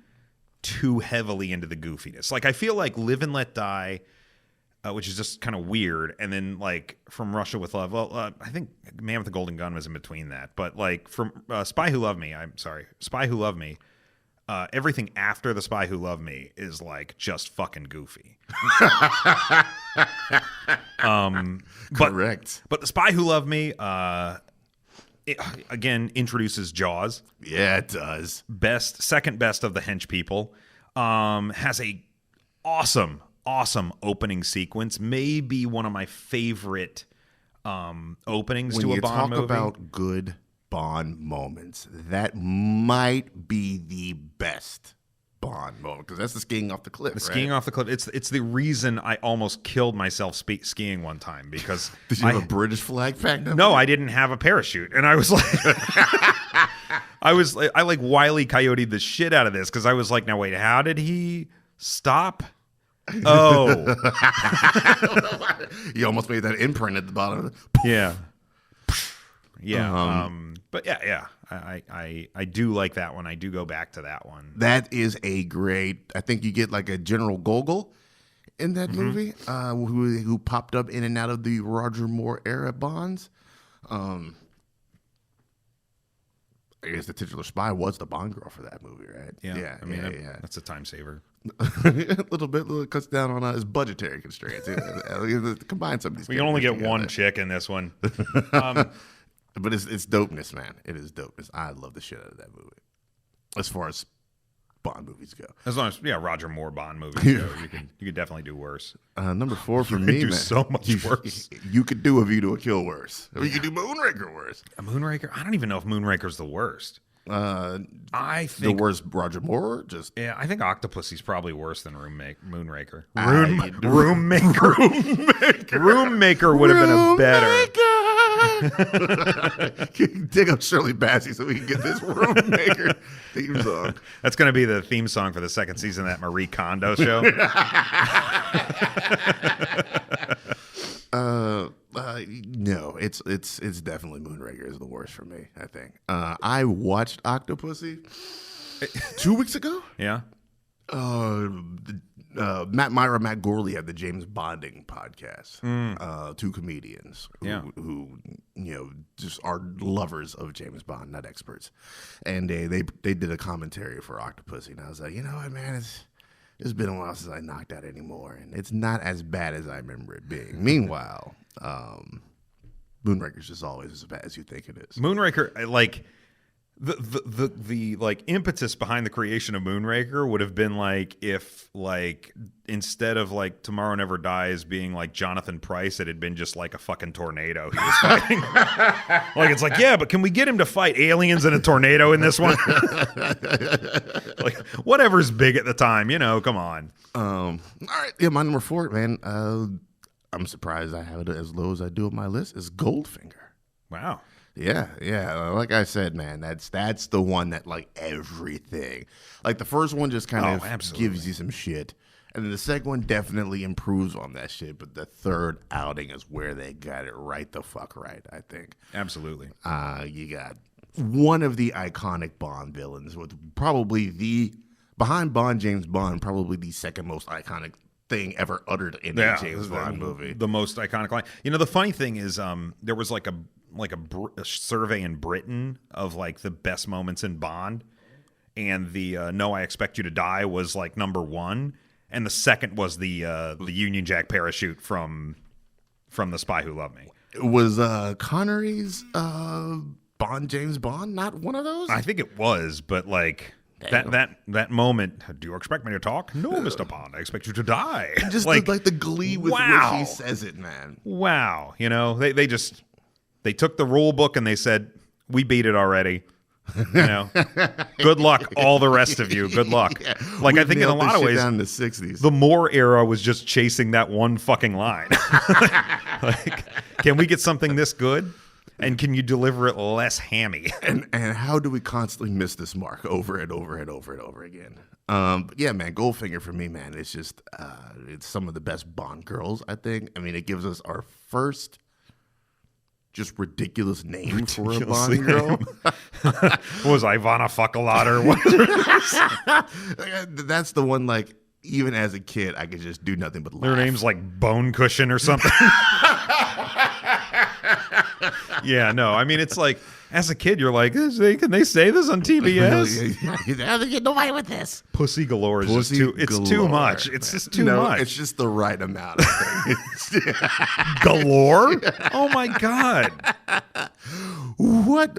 too heavily into the goofiness. Like, I feel like Live and Let Die, which is just kind of weird, and then like From Russia with Love. Well, I think Man with the Golden Gun was in between that, but like from Spy Who Loved Me. Spy Who Loved Me. Everything after The Spy Who Loved Me is like just fucking goofy. Correct. But The Spy Who Loved Me, it, again, introduces Jaws. Yeah, it does. Second best of the hench people. Has a awesome opening sequence. Maybe one of my favorite openings to a Bond movie. When you talk about good Bond moments, that might be the best Bond moment because that's the skiing off the cliff. Skiing off the cliff. It's the reason I almost killed myself skiing one time because did you have a British flag packed up? No, I didn't have a parachute, and I was like, I like Wile E. Coyote'd the shit out of this because I was like, now wait, how did he stop? Oh, you almost made that imprint at the bottom. Yeah. But yeah. I do like that one. I do go back to that one. That is a great. I think you get like a General Gogol in that movie, who popped up in and out of the Roger Moore era Bonds. I guess the titular spy was the Bond girl for that movie, right? Yeah. I mean, that's a time saver. A little bit cuts down on his budgetary constraints. Combine some of these. We can only get together. one chick in this one. But it's dopeness, man. It is dopeness. I love the shit out of that movie. As far as Bond movies go, As long as Roger Moore Bond movies go, you could definitely do worse. Number 4 for me, do man. so much worse. You could do A View to a Kill worse. Or you could do Moonraker worse. A Moonraker? I don't even know if Moonraker's the worst. I The think worst Roger Moore. Just I think Octopussy's probably worse than Moonraker. Roommaker. Roommaker would have been a better. Dig up Shirley Bassey so we can get this Roommaker theme song. That's going to be the theme song for the second season of that Marie Kondo show. No, it's definitely Moonraker is the worst for me. I think I watched Octopussy 2 weeks ago. Yeah. Matt Gorley had the James Bonding podcast. Two comedians who just are lovers of James Bond, not experts, and they did a commentary for Octopussy, and I was like, you know what, man, it's been a while since I knocked out anymore, and it's not as bad as I remember it being. Meanwhile, Moonraker's just always as bad as you think it is. Moonraker, like the like impetus behind the creation of Moonraker would have been like if like instead of like Tomorrow Never Dies being like Jonathan Pryce, it had been just like a fucking tornado he was fighting. Like it's like, yeah, but can we get him to fight aliens in a tornado in this one? Like whatever's big at the time, come on. All right, yeah, my number 4, man. I'm surprised I have it as low as I do on my list. Is Goldfinger. Wow. Yeah. Like I said, man, that's the one that like everything. Like the first one just kind of gives you some shit, and then the second one definitely improves on that shit. But the third outing is where they got it right the fuck right. I think. Absolutely. You got one of the iconic Bond villains with probably behind Bond, James Bond, probably the second most iconic thing ever uttered in a James Bond movie. The most iconic line. The funny thing is, there was like a survey in Britain of like the best moments in Bond, and the "No, I Expect You to Die" was like number 1, and the second was the Union Jack parachute from The Spy Who Loved Me. Was Connery's Bond James Bond not one of those? I think it was, but like. That moment. Do you expect me to talk? No, Mr. Bond. I expect you to die. Just like the glee with which he says it, man. Wow. They took the rule book and they said, we beat it already. Good luck, all the rest of you. Good luck. Yeah. Like I think in a lot of ways, down in the 60s, the Moore era was just chasing that one fucking line. Like, can we get something this good? And can you deliver it less hammy? And how do we constantly miss this mark over and over and over and over again? Yeah, man, Goldfinger for me, man, it's just it's some of the best Bond girls, I think. I mean, it gives us our first just ridiculous name for a Bond girl. What was Ivana Fuckalot or what? That's the one, like, even as a kid, I could just do nothing but laugh. Their name's like Bone Cushion or something. Yeah, no, I mean, it's like, as a kid, you're like, can they say this on TBS? How they get away with this? Pussy galore is just too, it's too much. It's just too much. It's just the right amount, I think. Galore? Oh, my God. What?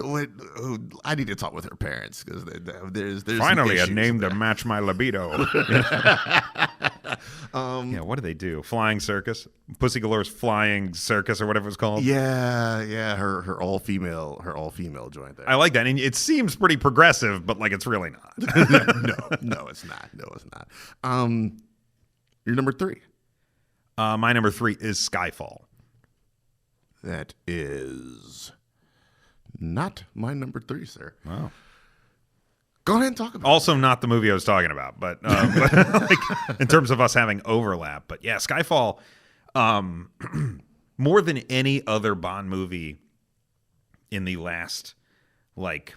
I need to talk with her parents, because there's finally a name to match my libido. Yeah, what do they do? Flying circus? Pussy Galore's Flying Circus or whatever it's called. Yeah. Her all female joint there. I like that, and it seems pretty progressive, but like it's really not. No, it's not. Your number 3. My number 3 is Skyfall. That is not my number 3, sir. Wow. Go ahead and talk about also it. Not the movie I was talking about, but like, in terms of us having overlap. But yeah, Skyfall, more than any other Bond movie in the last, like,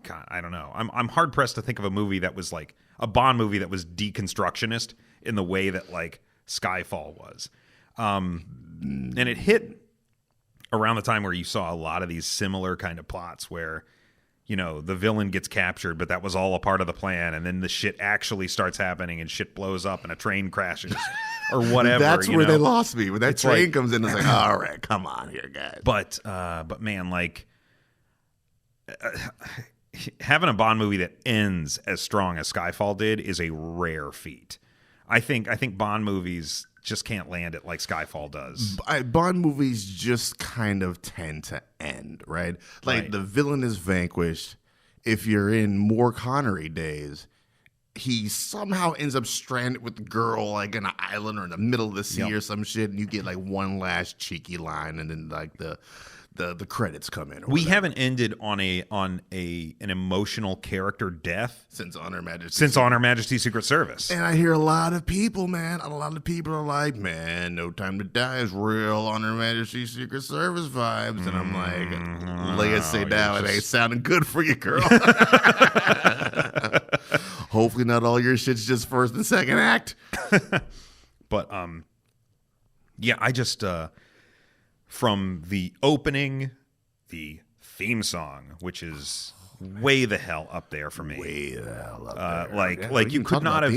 God, I don't know. I'm hard pressed to think of a movie that was like a Bond movie that was deconstructionist in the way that like Skyfall was. And it hit around the time where you saw a lot of these similar kind of plots where, you know, the villain gets captured, but that was all a part of the plan, and then the shit actually starts happening and shit blows up and a train crashes or whatever. That's where they lost me. When that train like, comes in, it's like, all right, come on here, guys. But man, like having a Bond movie that ends as strong as Skyfall did is a rare feat. I think Bond movies just can't land it like Skyfall does. Bond movies just kind of tend to end, right? Like the villain is vanquished. If you're in more Connery days, he somehow ends up stranded with the girl like in an island or in the middle of the sea or some shit, and you get like one last cheeky line, and then like the credits come in. We haven't ended on an emotional character death since On Her Majesty's Secret Service. And I hear a lot of people, man. A lot of people are like, man, No Time to Die is real On Her Majesty's Secret Service vibes. And I'm like, lay it say down. It ain't sounding good for you, girl. Hopefully not all your shit's just first and second act. But yeah, I just from the opening, the theme song, which is way the hell up there for me. Way the hell up there. Like you could not have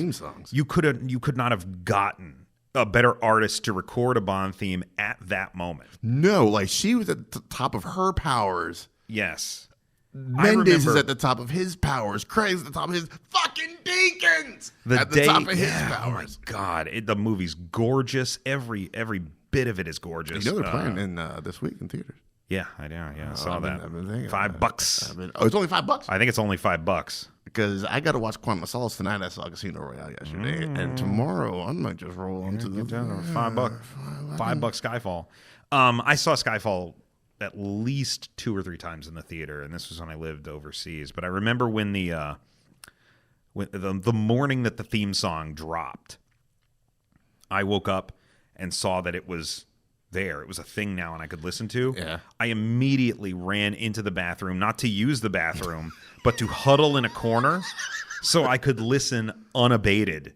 you could not have gotten a better artist to record a Bond theme at that moment. No, like she was at the top of her powers. Yes. Mendes is at the top of his powers. Craig's at the top of his fucking Deacons at the top of his powers. Oh my God, the movie's gorgeous. Every bit of it is gorgeous. You know they're playing in this week in theaters. Yeah, I know. Yeah, I saw that. $5. It's only $5. I think it's only $5 because I got to watch Quantum of Solace tonight. I saw Casino Royale yesterday, and tomorrow I might just roll onto the $5. $5 Skyfall. I saw Skyfall at least 2 or 3 times in the theater, and this was when I lived overseas. But I remember when the morning that the theme song dropped, I woke up and saw that it was there. It was a thing now and I could listen to. Yeah. I immediately ran into the bathroom, not to use the bathroom, but to huddle in a corner so I could listen unabated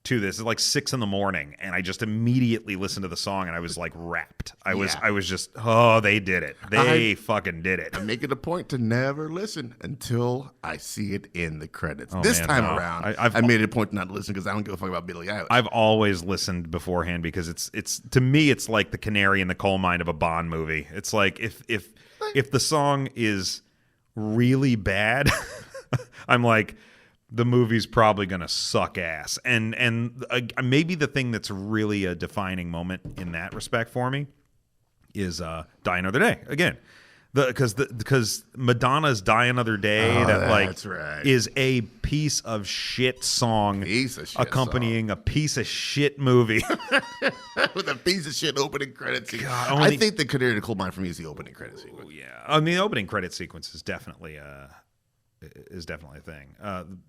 to this. It's like 6 a.m, and I just immediately listened to the song, and I was like rapt. I was just, oh, they did it. They fucking did it. I make it a point to never listen until I see it in the credits. This time around, I made it a point to not listen because I don't give a fuck about Billie Eilish. I've always listened beforehand because it's to me it's like the canary in the coal mine of a Bond movie. It's like if the song is really bad, I'm like, the movie's probably going to suck ass. And maybe the thing that's really a defining moment in that respect for me is Die Another Day. Again, because Madonna's Die Another Day is a piece of shit song accompanying a piece of shit movie. With a piece of shit opening credit sequence. I think the canary in the coal mine for me is the opening credit sequence. Yeah. I mean, the opening credit sequence is definitely a thing.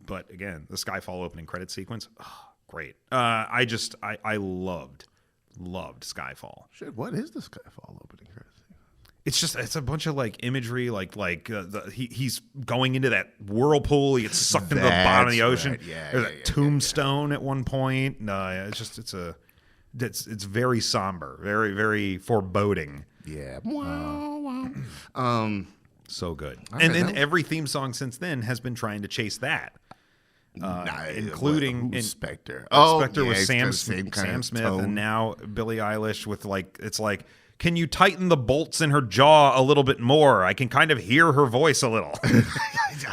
But again, the Skyfall opening credit sequence, great. I loved Skyfall. Shit, what is the Skyfall opening credit sequence? It's a bunch of like imagery, he's going into that whirlpool. He gets sucked into the bottom of the ocean. Right. Yeah, there's a tombstone at one point. It's very somber, very very foreboding. Yeah. So good. And then every theme song since then has been trying to chase that. Including Spectre. Spectre with Sam Smith, and now Billie Eilish with it's like, can you tighten the bolts in her jaw a little bit more? I can kind of hear her voice a little.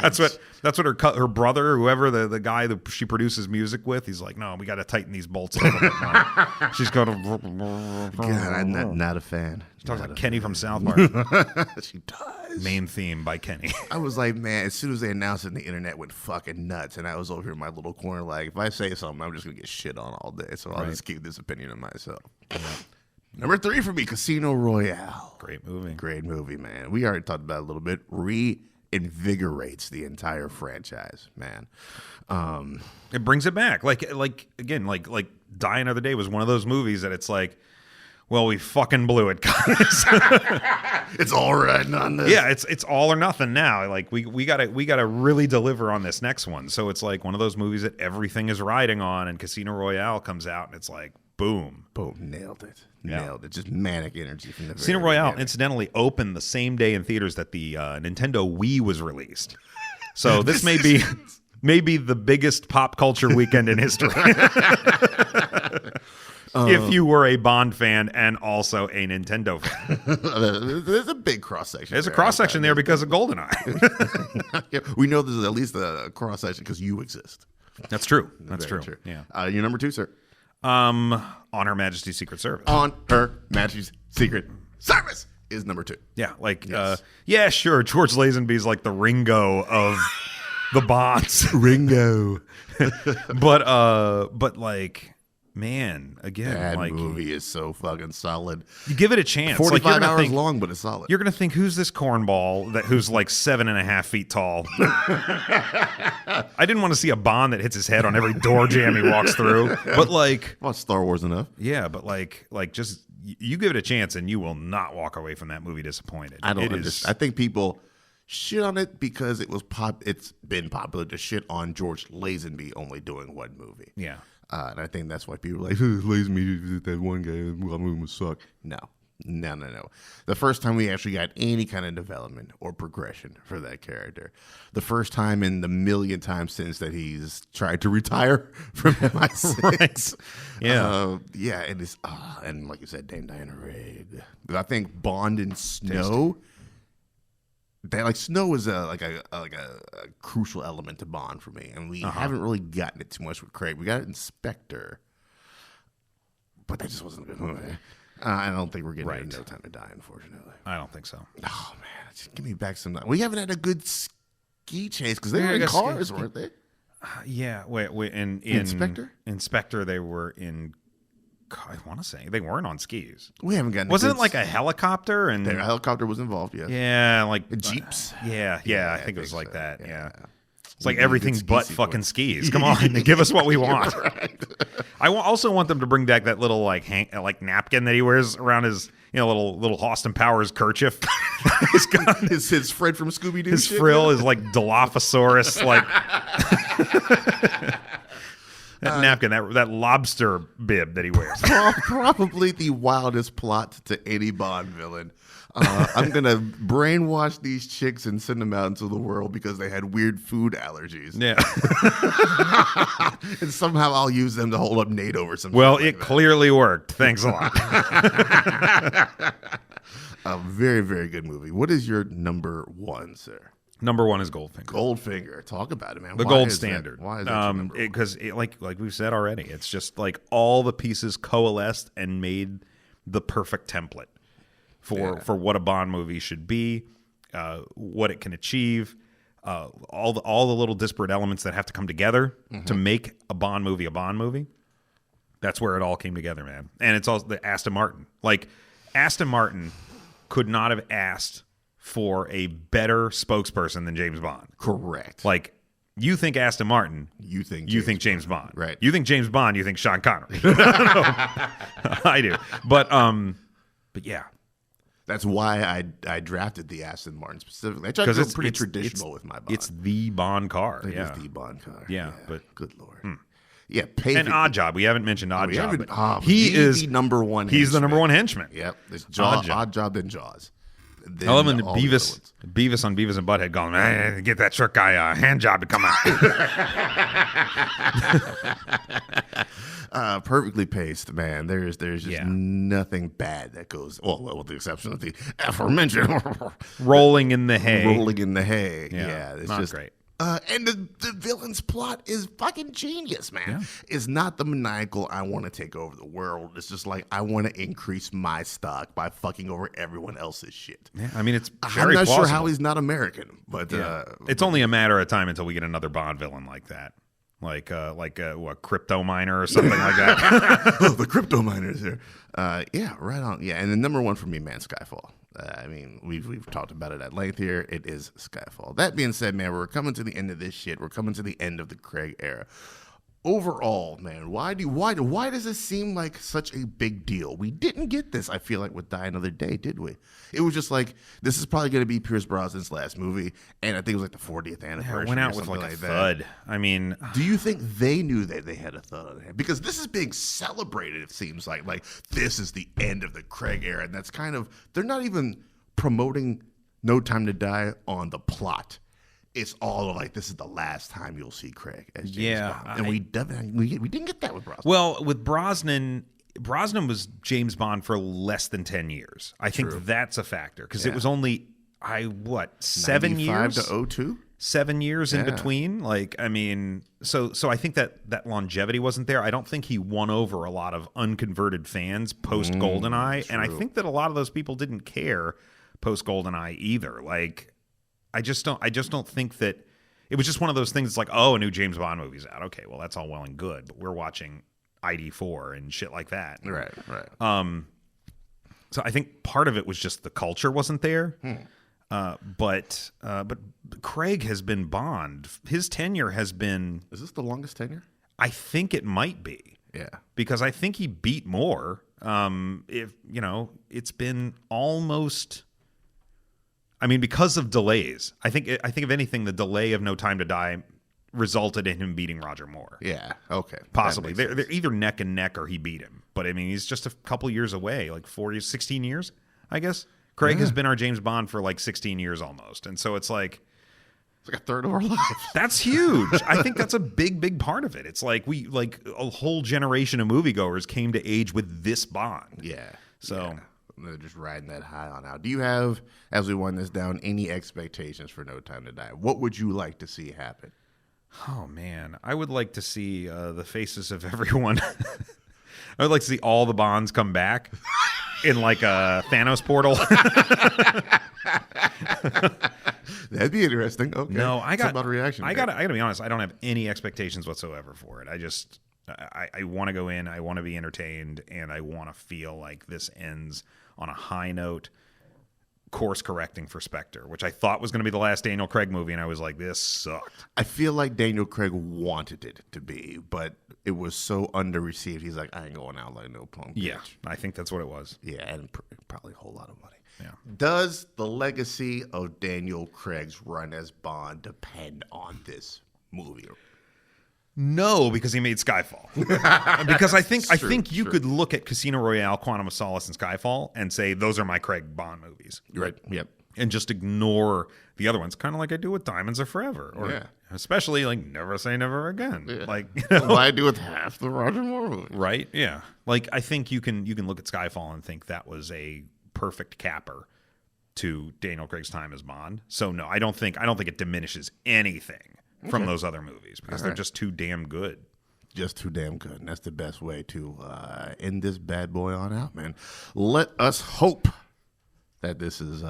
That's what her brother, whoever the guy that she produces music with, he's like, no, we got to tighten these bolts a little bit more. She's going to. God, I'm not a fan. She talks like Kenny from South Park. She does. Main theme by Kenny. I was like, man, as soon as they announced it, the internet went fucking nuts, and I was over here in my little corner like, if I say something, I'm just gonna get shit on all day. So I'll just keep this opinion to myself. Yeah. Number 3 for me, Casino Royale. Great movie. Great movie, man. We already talked about it a little bit. Reinvigorates the entire franchise, man. It brings it back. Like Die Another Day was one of those movies that it's like, well, we fucking blew it, guys. It's all riding on this. Yeah, it's all or nothing now. Like we gotta really deliver on this next one. So it's like one of those movies that everything is riding on, and Casino Royale comes out, and it's like, boom, nailed it. nailed it. Just manic energy from the Casino very Royale, beginning. incidentally, opened the same day in theaters that the Nintendo Wii was released. So this may be the biggest pop culture weekend in history. If you were a Bond fan and also a Nintendo fan. There's a big cross section. There's a cross section there because of GoldenEye. Yeah, we know there's at least a cross section because you exist. That's true. That's Very true. Yeah. Your number 2, sir. On Her Majesty's Secret Service. On Her Majesty's Secret Service is number 2. Yeah, like Yes. yeah, sure. George Lazenby's like the Ringo of the Bonds. Ringo. but like, man, again, That like movie is so fucking solid. you give it a chance. Like, 45 you're gonna hours think, long, but it's solid. You're gonna think, who's this cornball who's like 7.5 feet tall? I didn't want to see a Bond that hits his head on every door jam he walks through. But like, Well, Star Wars enough. yeah, but like just you give it a chance and you will not walk away from that movie disappointed. I don't It understand. is- I think people shit on it because it's been popular to shit on George Lazenby only doing one movie. Yeah. And I think that's why people are like, Lazenby did that one guy, that movie must suck. No. The first time we actually got any kind of development or progression for that character. The first time in the million times since that he's tried to retire from MI6. Right. Yeah. Yeah, and it's and like you said, Dame Diana Rigg. But I think Bond and Snow. That like Snow is a crucial element to Bond for me, and we haven't really gotten it too much with Craig. We got it in Spectre, but that just wasn't a good movie. I don't think we're getting it in No Time to Die, unfortunately. I don't think so. Oh man, just give me back some. We haven't had a good ski chase because they Yeah, were I in guess cars, ski- weren't they? Yeah. Wait. In Spectre? In Spectre, they were in. I want to say they weren't on skis. We haven't gotten. Wasn't it like a helicopter and a helicopter was involved? Yes. yeah, like Jeeps. Yeah, I think it was like so. that. Yeah. It's We like need a everything good ski but sequence. fucking skis. Come on, give us what we want. Right. I also want them to bring back that little like napkin that he wears around his little Austin Powers kerchief. He's got His Fred from Scooby Doo. his frill is like Dilophosaurus like. That napkin, that lobster bib that he wears. Probably the wildest plot to any Bond villain. I'm gonna brainwash these chicks and send them out into the world because they had weird food allergies. Yeah. And somehow I'll use them to hold up NATO or something. Well, like it that. clearly worked. Thanks a lot. A very, very good movie. What is your number 1, sir? Number 1 is Goldfinger. Goldfinger. Talk about it, man. The Why gold is that- standard. Why is that your number 1? Because like we've said already, it's just like all the pieces coalesced and made the perfect template for what a Bond movie should be, what it can achieve, all the little disparate elements that have to come together to make a Bond movie a Bond movie. That's where it all came together, man. And it's also the Aston Martin. Like Aston Martin could not have asked for a better spokesperson than James Bond. Correct. Like, you think Aston Martin, You think James Bond. Right. You think James Bond, you think Sean Connery. I do. But yeah. That's why I drafted the Aston Martin specifically. I tried to go pretty traditional with my Bond. It's the Bond car. It Yeah. is the Bond car. Yeah, but- good lord. Yeah, And Oddjob. We haven't mentioned We Oddjob. haven't- but he he is is the number one. He's the number henchman. one henchman. Yep, it's Jaws, Oddjob. Oddjob, then Jaws. Then I love when all the other ones. Beavis on Beavis and Butthead going, man, get that truck guy a hand job to come out. Perfectly paced, man. There's just Yeah. nothing bad that goes. Well, with the exception of the aforementioned Rolling in the hay. rolling in the hay. Yeah, Yeah, it's not just great. And the villain's plot is fucking genius, man. Yeah. It's not the maniacal, I want to take over the world. It's just like, I want to increase my stock by fucking over everyone else's shit. Yeah, I mean, it's I'm very not plausible. sure how he's not American, but It's only a matter of time until we get another Bond villain like that. Like a crypto miner or something like that. oh, the crypto miners here. Yeah, right on. Yeah, and the number 1 for me, man, Skyfall. I mean, we've talked about it at length here. It is Skyfall. That being said, man, we're coming to the end of this shit. We're coming to the end of the Craig era. overall, man, why does this seem like such a big deal? We didn't get this, I feel like, with Die Another Day, did we? It was just like, this is probably going to be Pierce Brosnan's last movie, and I think it was like the 40th anniversary. It went out or with like a that. thud. I mean, do you think they knew that they had a thud on their hand? Because this is being celebrated, it seems like this is the end of the Craig era, and that's kind of, they're not even promoting No Time to Die on the plot. It's all like, this is the last time you'll see Craig as James Bond. And we didn't get that with Brosnan. well, with Brosnan was James Bond for less than 10 years. I think that's a factor because it was only 7 years? 95 to 02? 7 years in between. Like, I mean, so I think that longevity wasn't there. I don't think he won over a lot of unconverted fans post GoldenEye, and I think that a lot of those people didn't care post GoldenEye either. Like, I just don't think that it was just one of those things. It's like, oh, a new James Bond movie's out. Okay, well, that's all well and good, but we're watching ID4 and shit like that. Right. So I think part of it was just the culture wasn't there. But Craig has been Bond. His tenure has been. Is this the longest tenure? I think it might be. Yeah. Because I think he beat more. It's been almost. I mean, because of delays. I think if anything, the delay of No Time to Die resulted in him beating Roger Moore. Yeah. Okay. Possibly. They're either neck and neck or he beat him. But I mean, he's just a couple years away, like 16 years, I guess. Craig has been our James Bond for like 16 years almost. And so it's like a third of our lives. That's huge. I think that's a big part of it. It's like a whole generation of moviegoers came to age with this Bond. Yeah. So they're just riding that high on out. Do you have, as we wind this down, any expectations for No Time to Die? What would you like to see happen? Oh, man. I would like to see the faces of everyone. I would like to see all the Bonds come back in like a Thanos portal. That'd be interesting. Okay. No, I got about reaction. I got to be honest. I don't have any expectations whatsoever for it. I want to go in. I want to be entertained, and I want to feel like this ends on a high note. Course correcting for Spectre, which I thought was going to be the last Daniel Craig movie, and I was like, this sucked. I feel like Daniel Craig wanted it to be, but it was so under-received. He's like, I ain't going out like no punk bitch. Yeah, I think that's what it was. Yeah, and probably a whole lot of money. Yeah. Does the legacy of Daniel Craig's run as Bond depend on this movie? No, because he made Skyfall. Because I think you could look at Casino Royale, Quantum of Solace, and Skyfall and say those are my Craig Bond movies. Right. Yep. And just ignore the other ones, kind of like I do with Diamonds Are Forever, or especially like Never Say Never Again. Yeah. Like, what I do with half the Roger Moore movies. Right? Yeah. Like, I think you can look at Skyfall and think that was a perfect capper to Daniel Craig's time as Bond. So no, I don't think it diminishes anything from those other movies because they're just too damn good. Just too damn good. And that's the best way to end this bad boy on out, man. Let us hope that this is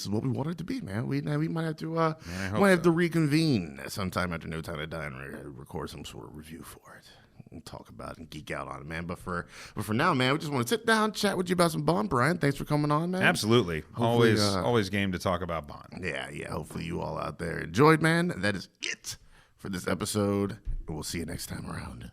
what we want it to be, man. We might have to reconvene sometime after No Time to Die and record some sort of review for it and talk about it and geek out on it, man. But for now, man, we just want to sit down, chat with you about some Bond. Brian, thanks for coming on, man. Absolutely. Always game to talk about Bond. Yeah. Hopefully you all out there enjoyed, man. That is it for this episode, and we'll see you next time around.